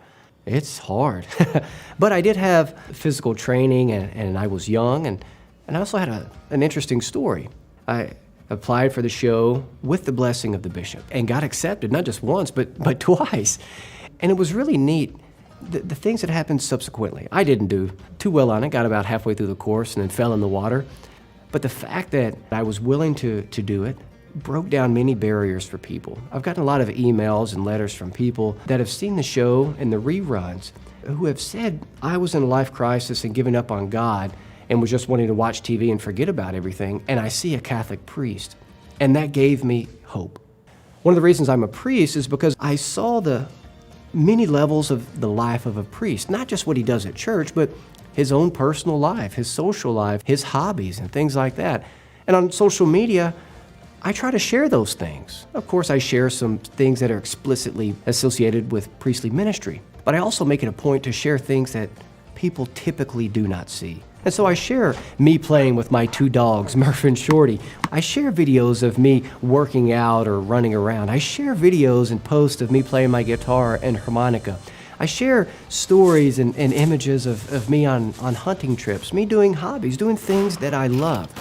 It's hard, but I did have physical training, and I was young, and I also had an interesting story. I applied for the show with the blessing of the bishop and got accepted, not just once, but twice, and it was really neat. The things that happened subsequently. I didn't do too well on it, got about halfway through the course and then fell in the water. But the fact that I was willing to do it broke down many barriers for people. I've gotten a lot of emails and letters from people that have seen the show and the reruns who have said, I was in a life crisis and giving up on God and was just wanting to watch TV and forget about everything, and I see a Catholic priest. And that gave me hope. One of the reasons I'm a priest is because I saw the many levels of the life of a priest, not just what he does at church, but his own personal life, his social life, his hobbies, and things like that. And on social media, I try to share those things. Of course, I share some things that are explicitly associated with priestly ministry, but I also make it a point to share things that people typically do not see. And so I share me playing with my two dogs, Murph and Shorty. I share videos of me working out or running around. I share videos and posts of me playing my guitar and harmonica. I share stories and images of me on hunting trips, me doing hobbies, doing things that I love.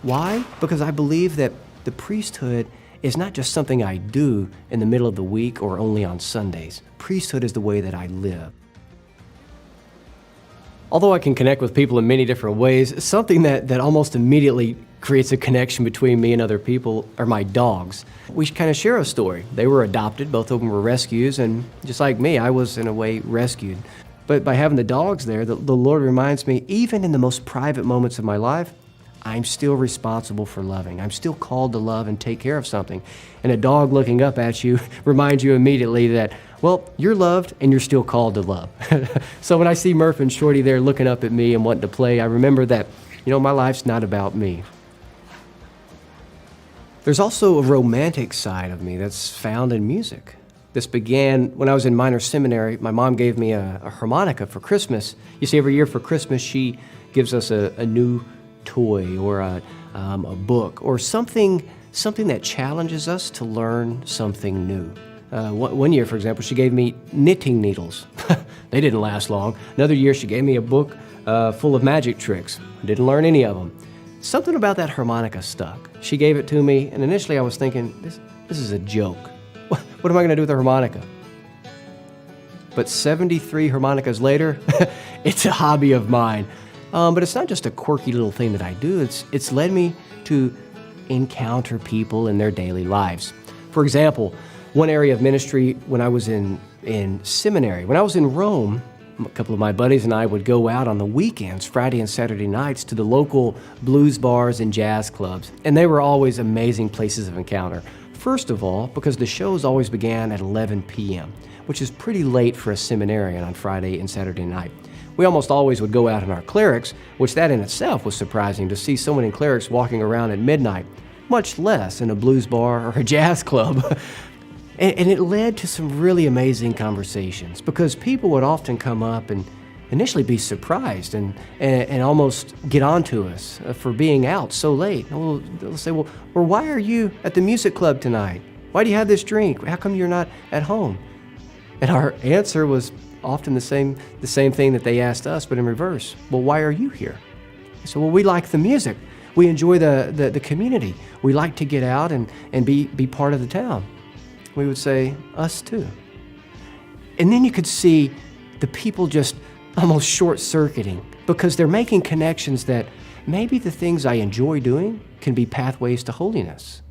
Why? Because I believe that the priesthood is not just something I do in the middle of the week or only on Sundays. Priesthood is the way that I live. Although I can connect with people in many different ways, something that almost immediately creates a connection between me and other people are my dogs. We kind of share a story. They were adopted, both of them were rescues, and just like me, I was in a way rescued. But by having the dogs there, the Lord reminds me, even in the most private moments of my life, I'm still responsible for loving. I'm still called to love and take care of something. And a dog looking up at you reminds you immediately that, well, you're loved and you're still called to love. So when I see Murph and Shorty there looking up at me and wanting to play, I remember that, my life's not about me. There's also a romantic side of me that's found in music. This began when I was in minor seminary. My mom gave me a harmonica for Christmas. You see, every year for Christmas, she gives us a new toy or a book or something that challenges us to learn something new. One year, for example, she gave me knitting needles. They didn't last long. Another year, she gave me a book full of magic tricks. I didn't learn any of them. Something about that harmonica stuck. She gave it to me, and initially I was thinking, this is a joke. What am I going to do with a harmonica? But 73 harmonicas later, it's a hobby of mine. But it's not just a quirky little thing that I do. It's led me to encounter people in their daily lives. For example, One area of ministry when I was in seminary. When I was in Rome, a couple of my buddies and I would go out on the weekends, Friday and Saturday nights, to the local blues bars and jazz clubs. And they were always amazing places of encounter. First of all, because the shows always began at 11 p.m., which is pretty late for a seminarian on Friday and Saturday night. We almost always would go out in our clerics, which that in itself was surprising to see so many clerics walking around at midnight, much less in a blues bar or a jazz club. And it led to some really amazing conversations because people would often come up and initially be surprised and almost get on to us for being out so late. They'll say, well, why are you at the music club tonight? Why do you have this drink? How come you're not at home? And our answer was often the same thing that they asked us, but in reverse. Well, why are you here? So, well, we like the music. We enjoy the community. We like to get out and be part of the town. We would say, us too. And then you could see the people just almost short-circuiting because they're making connections that maybe the things I enjoy doing can be pathways to holiness.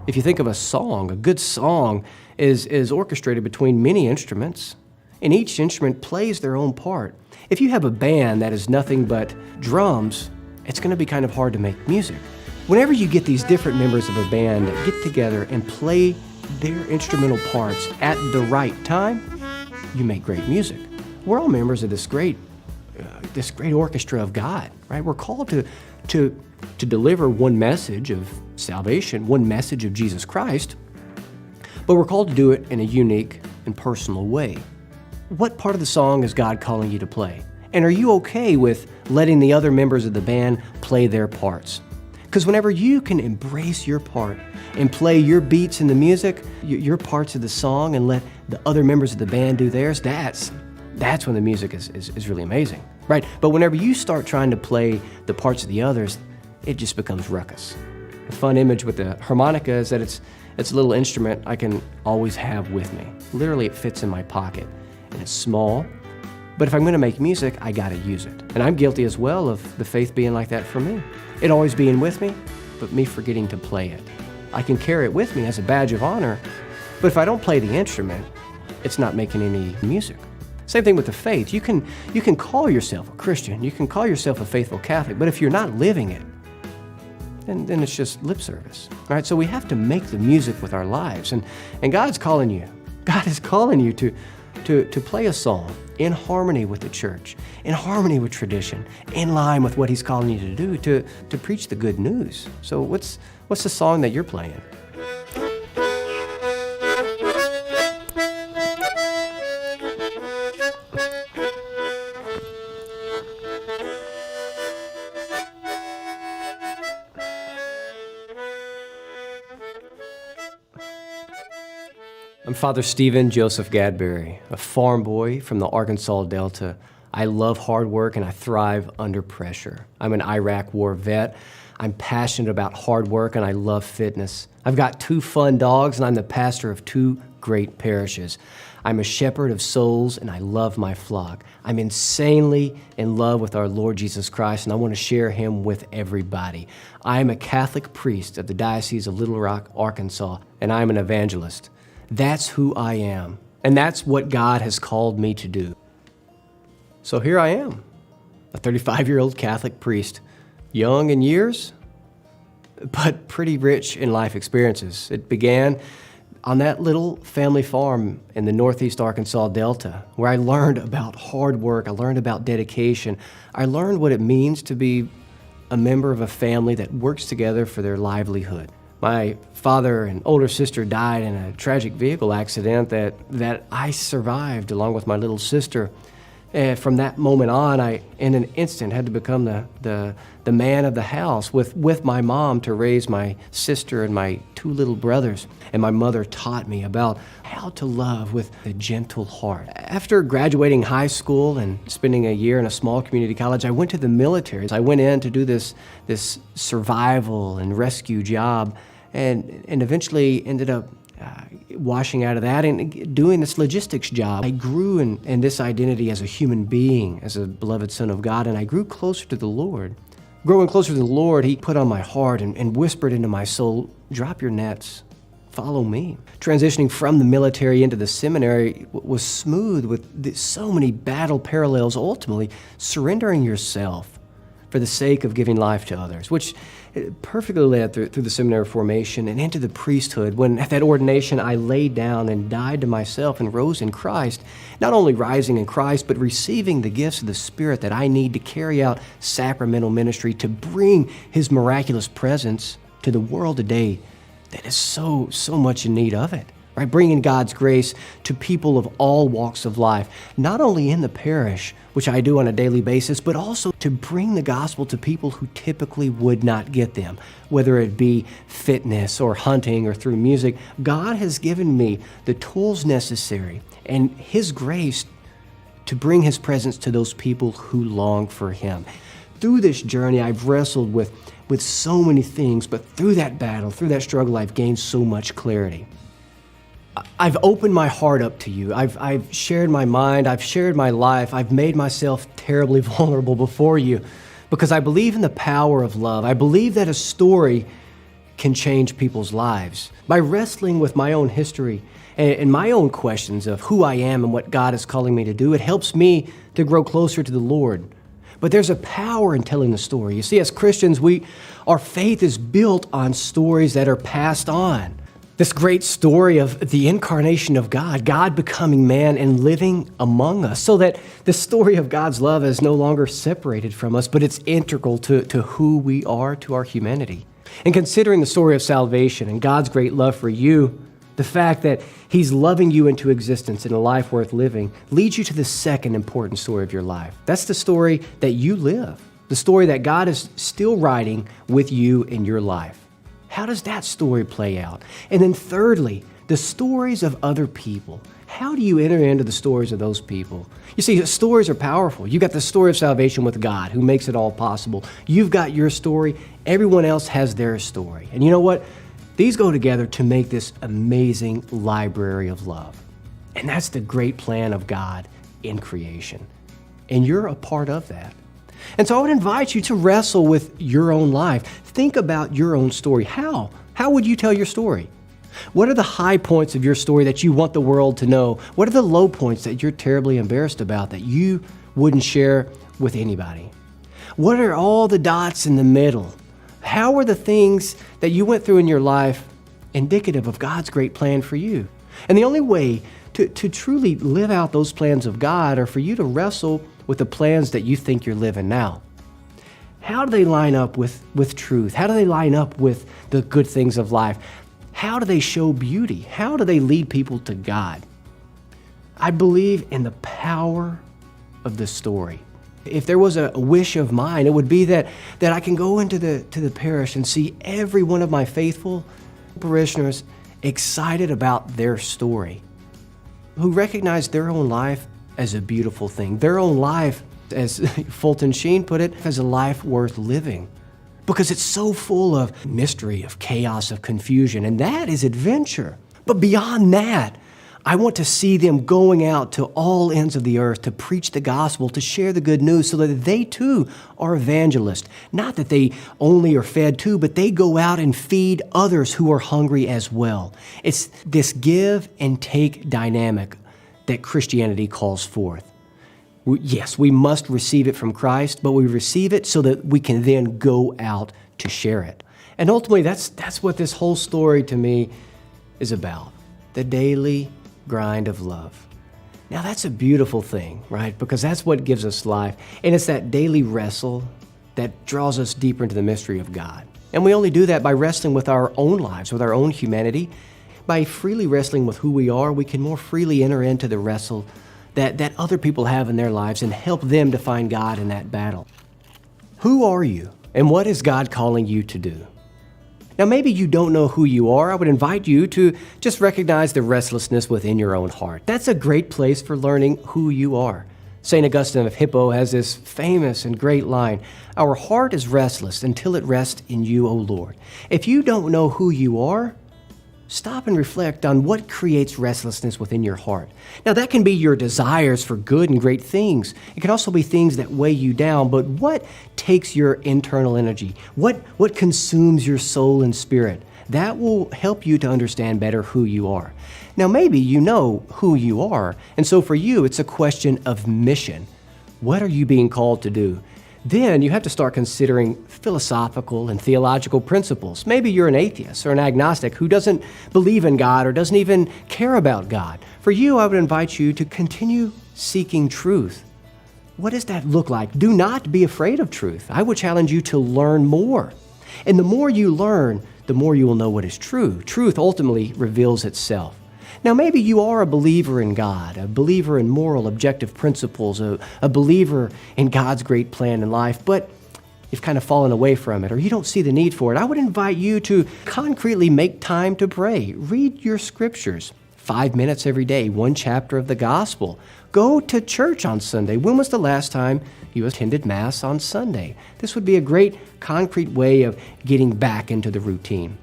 If you think of a song, a good song is orchestrated between many instruments, and each instrument plays their own part. If you have a band that is nothing but drums, it's going to be kind of hard to make music. Whenever you get these different members of a band that get together and play their instrumental parts at the right time, you make great music. We're all members of this great orchestra of God, right? We're called to deliver one message of salvation, one message of Jesus Christ, but we're called to do it in a unique and personal way. What part of the song is God calling you to play? And are you okay with letting the other members of the band play their parts? Because whenever you can embrace your part and play your beats in the music, your parts of the song, and let the other members of the band do theirs, that's when the music is really amazing, right? But whenever you start trying to play the parts of the others, it just becomes ruckus. The fun image with the harmonica is that it's a little instrument I can always have with me. Literally, it fits in my pocket, and it's small. But if I'm going to make music, I got to use it. And I'm guilty as well of the faith being like that for me. It always being with me, but me forgetting to play it. I can carry it with me as a badge of honor, but if I don't play the instrument, it's not making any music. Same thing with the faith. You can call yourself a Christian, you can call yourself a faithful Catholic, but if you're not living it, then it's just lip service. All right, so we have to make the music with our lives, and God's calling you. God is calling you to play a song in harmony with the church, in harmony with tradition, in line with what He's calling you to do, to preach the good news. So what's the song that you're playing? I'm Father Stephen Joseph Gadberry, a farm boy from the Arkansas Delta. I love hard work and I thrive under pressure. I'm an Iraq War vet. I'm passionate about hard work and I love fitness. I've got 2 fun dogs and I'm the pastor of 2 great parishes. I'm a shepherd of souls and I love my flock. I'm insanely in love with our Lord Jesus Christ and I want to share Him with everybody. I'm a Catholic priest of the Diocese of Little Rock, Arkansas, and I'm an evangelist. That's who I am, and that's what God has called me to do. So here I am, a 35-year-old Catholic priest, young in years, but pretty rich in life experiences. It began on that little family farm in the Northeast Arkansas Delta, where I learned about hard work, I learned about dedication, I learned what it means to be a member of a family that works together for their livelihood. My father and older sister died in a tragic vehicle accident that I survived along with my little sister. And from that moment on, I, in an instant, had to become the man of the house with my mom to raise my sister and my 2 little brothers. And my mother taught me about how to love with a gentle heart. After graduating high school and spending a year in a small community college, I went to the military. I went in to do this survival and rescue job. and eventually ended up washing out of that and doing this logistics job. I grew in this identity as a human being, as a beloved son of God, and I grew closer to the Lord. Growing closer to the Lord, He put on my heart and whispered into my soul, drop your nets, follow me. Transitioning from the military into the seminary was smooth with so many battle parallels, ultimately surrendering yourself for the sake of giving life to others, which perfectly led through the seminary formation and into the priesthood, when at that ordination I laid down and died to myself and rose in Christ, not only rising in Christ, but receiving the gifts of the Spirit that I need to carry out sacramental ministry, to bring His miraculous presence to the world today that is so much in need of it. Right? Bringing God's grace to people of all walks of life, not only in the parish, which I do on a daily basis, but also to bring the gospel to people who typically would not get them, whether it be fitness or hunting or through music. God has given me the tools necessary and His grace to bring His presence to those people who long for Him. Through this journey, I've wrestled with so many things, but through that battle, through that struggle, I've gained so much clarity. I've opened my heart up to you. I've shared my mind. I've shared my life. I've made myself terribly vulnerable before you because I believe in the power of love. I believe that a story can change people's lives. By wrestling with my own history and my own questions of who I am and what God is calling me to do, it helps me to grow closer to the Lord. But there's a power in telling the story. You see, as Christians, our faith is built on stories that are passed on. This great story of the incarnation of God, God becoming man and living among us, so that the story of God's love is no longer separated from us, but it's integral to who we are, to our humanity. And considering the story of salvation and God's great love for you, the fact that He's loving you into existence in a life worth living leads you to the second important story of your life. That's the story that you live, the story that God is still writing with you in your life. How does that story play out? And then thirdly, the stories of other people. How do you enter into the stories of those people? You see, stories are powerful. You've got the story of salvation with God, who makes it all possible. You've got your story. Everyone else has their story. And you know what? These go together to make this amazing library of love. And that's the great plan of God in creation. And you're a part of that. And so I would invite you to wrestle with your own life. Think about your own story. How? How would you tell your story? What are the high points of your story that you want the world to know? What are the low points that you're terribly embarrassed about that you wouldn't share with anybody? What are all the dots in the middle? How are the things that you went through in your life indicative of God's great plan for you? And the only way to truly live out those plans of God are for you to wrestle with the plans that you think you're living now. How do they line up with truth? How do they line up with the good things of life? How do they show beauty? How do they lead people to God? I believe in the power of the story. If there was a wish of mine, it would be that I can go into the parish and see every one of my faithful parishioners excited about their story, who recognize their own life as a beautiful thing, their own life, as Fulton Sheen put it, as a life worth living. Because it's so full of mystery, of chaos, of confusion, and that is adventure. But beyond that, I want to see them going out to all ends of the earth to preach the gospel, to share the good news so that they too are evangelists. Not that they only are fed too, but they go out and feed others who are hungry as well. It's this give and take dynamic that Christianity calls forth. Yes, we must receive it from Christ, but we receive it so that we can then go out to share it. And ultimately, that's what this whole story to me is about, the daily grind of love. Now, that's a beautiful thing, right? Because that's what gives us life. And it's that daily wrestle that draws us deeper into the mystery of God. And we only do that by wrestling with our own lives, with our own humanity. By freely wrestling with who we are, we can more freely enter into the wrestle that other people have in their lives and help them to find God in that battle. Who are you, and what is God calling you to do? Now, maybe you don't know who you are. I would invite you to just recognize the restlessness within your own heart. That's a great place for learning who you are. St. Augustine of Hippo has this famous and great line, "Our heart is restless until it rests in you, O Lord." If you don't know who you are, stop and reflect on what creates restlessness within your heart. Now, that can be your desires for good and great things. It can also be things that weigh you down, but what takes your internal energy? What consumes your soul and spirit? That will help you to understand better who you are. Now, maybe you know who you are, and so for you, it's a question of mission. What are you being called to do? Then you have to start considering philosophical and theological principles. Maybe you're an atheist or an agnostic who doesn't believe in God or doesn't even care about God. For you, I would invite you to continue seeking truth. What does that look like? Do not be afraid of truth. I would challenge you to learn more. And the more you learn, the more you will know what is true. Truth ultimately reveals itself. Now, maybe you are a believer in God, a believer in moral, objective principles, a believer in God's great plan in life, but you've kind of fallen away from it, or you don't see the need for it. I would invite you to concretely make time to pray. Read your scriptures, 5 minutes every day, one chapter of the gospel. Go to church on Sunday. When was the last time you attended Mass on Sunday? This would be a great, concrete way of getting back into the routine.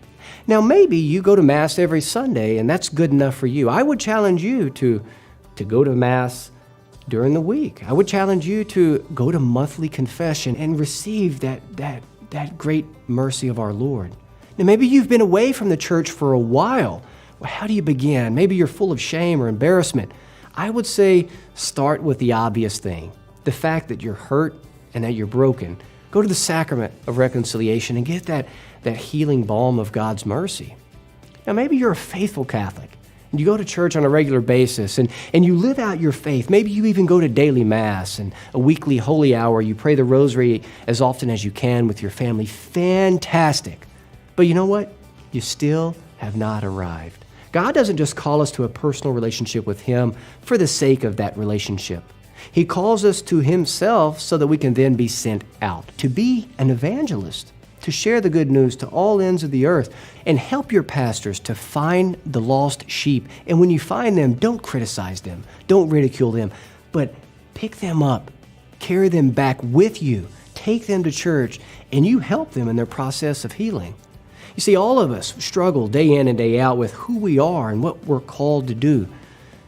Now, maybe you go to Mass every Sunday, and that's good enough for you. I would challenge you to go to Mass during the week. I would challenge you to go to monthly confession and receive that great mercy of our Lord. Now, maybe you've been away from the church for a while. Well, how do you begin? Maybe you're full of shame or embarrassment. I would say start with the obvious thing, the fact that you're hurt and that you're broken. Go to the sacrament of reconciliation and get that healing balm of God's mercy. Now, maybe you're a faithful Catholic and you go to church on a regular basis and you live out your faith. Maybe you even go to daily Mass and a weekly holy hour. You pray the rosary as often as you can with your family. Fantastic. But you know what? You still have not arrived. God doesn't just call us to a personal relationship with Him for the sake of that relationship. He calls us to Himself so that we can then be sent out, to be an evangelist, to share the good news to all ends of the earth, and help your pastors to find the lost sheep. And when you find them, don't criticize them, don't ridicule them, but pick them up, carry them back with you, take them to church, and you help them in their process of healing. You see, all of us struggle day in and day out with who we are and what we're called to do.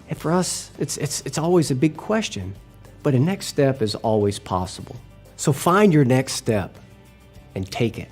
And for us, it's always a big question, but a next step is always possible. So find your next step and take it.